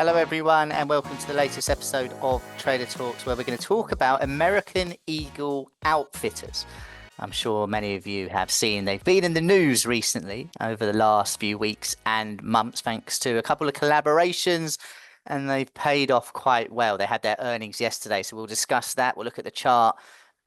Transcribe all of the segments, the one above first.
Hello everyone and welcome to the latest episode of Trader Talks, where we're going to talk about American Eagle Outfitters. I'm sure many of you have seen they've been in the news recently over the last few weeks and months thanks to a couple of collaborations, and they've paid off quite well. They had their earnings yesterday, so we'll discuss that. We'll look at the chart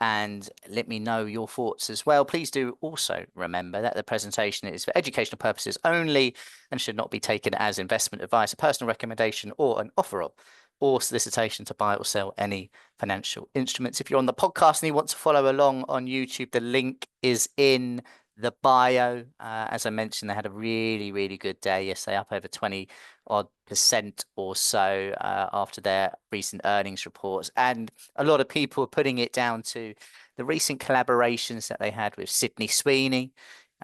and let me know your thoughts as well. Please do also remember that the presentation is for educational purposes only and should not be taken as investment advice, a personal recommendation, or an offer of or solicitation to buy or sell any financial instruments. If you're on the podcast and you want to follow along on YouTube, the link is in the bio. As I mentioned, they had a really good day yesterday, up over 20% or so after their recent earnings reports, and a lot of people are putting it down to the recent collaborations that they had with Sweeney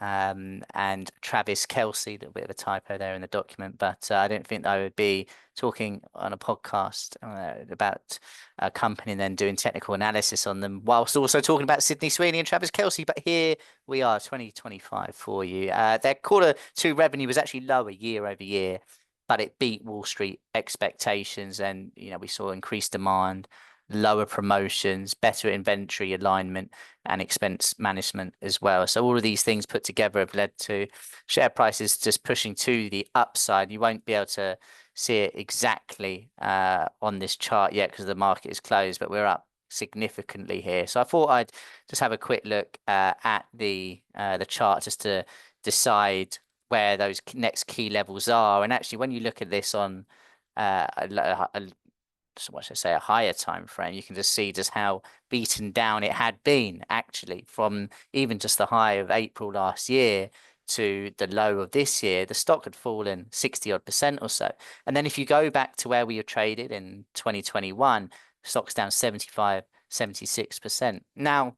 and Travis Kelce. A little bit of a typo there in the document, but I don't think I would be talking on a podcast about a company and then doing technical analysis on them whilst also talking about Sweeney and Travis Kelce. But here we are, 2025 for you. Their Q2 revenue was actually lower year over year, but it beat Wall Street expectations, and we saw increased demand, lower promotions, better inventory alignment, and expense management as well. So all of these things put together have led to share prices just pushing to the upside. You won't be able to see it exactly on this chart yet because the market is closed, but we're up significantly here. So I thought I'd just have a quick look at the chart just to decide where those next key levels are. And actually, when you look at this on a higher time frame, you can just see just how beaten down it had been actually from even just the high of April last year to the low of this year. The stock had fallen 60% or so. And then if you go back to where we were traded in 2021, stock's down 75, 76%. Now,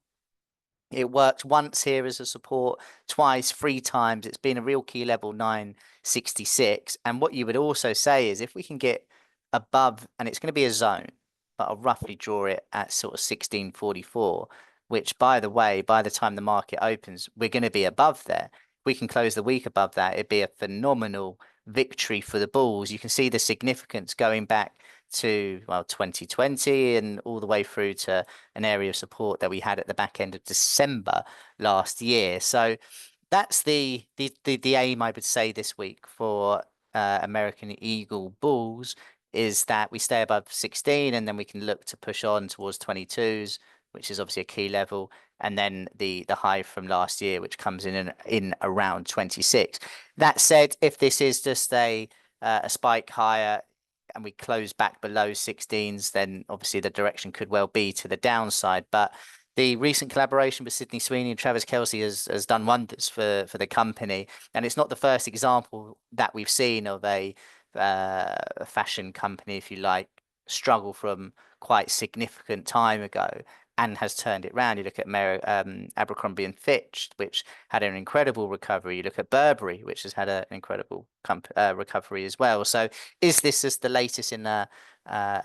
it worked once here as a support, twice, 3 times. It's been a real key level, 966. And what you would also say is if we can get above, and it's going to be a zone, but I'll roughly draw it at sort of 1644, which, by the way, by the time the market opens, we're going to be above there. If we can close the week above that, it'd be a phenomenal victory for the bulls. You can see the significance going back to 2020 and all the way through to an area of support that we had at the back end of December last year. So that's the aim, I would say, this week for American Eagle bulls, is that we stay above 16 and then we can look to push on towards 22s, which is obviously a key level, and then the high from last year, which comes in around 26. That said, if this is just a spike higher and we close back below 16s, then obviously the direction could well be to the downside. But the recent collaboration with Sweeney and Travis Kelce has done wonders for the company, and it's not the first example that we've seen of a fashion company, if you like, struggle from quite significant time ago and has turned it around. You look at Abercrombie and Fitch, which had an incredible recovery. You look at Burberry, which has had an incredible recovery as well. So is this just the latest in a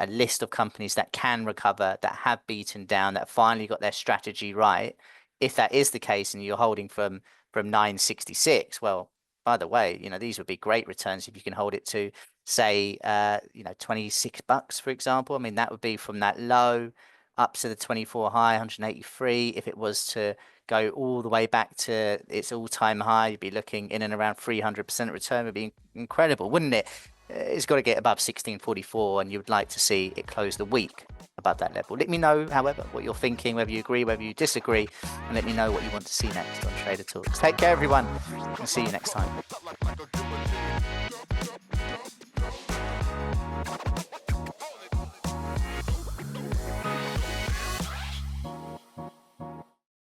list of companies that can recover, that have beaten down, that finally got their strategy right? If that is the case and you're holding from 966, well, by the way, these would be great returns if you can hold it to, say, $26, for example. I mean, that would be from that low up to the 24 high, 183. If it was to go all the way back to its all-time high, you'd be looking in and around 300% return. Would be incredible, wouldn't it? It's got to get above 1644, and you would like to see it close the week above that level. Let me know, however, what you're thinking, whether you agree, whether you disagree, and let me know what you want to see next on Trader Talks. Take care, everyone, and see you next time.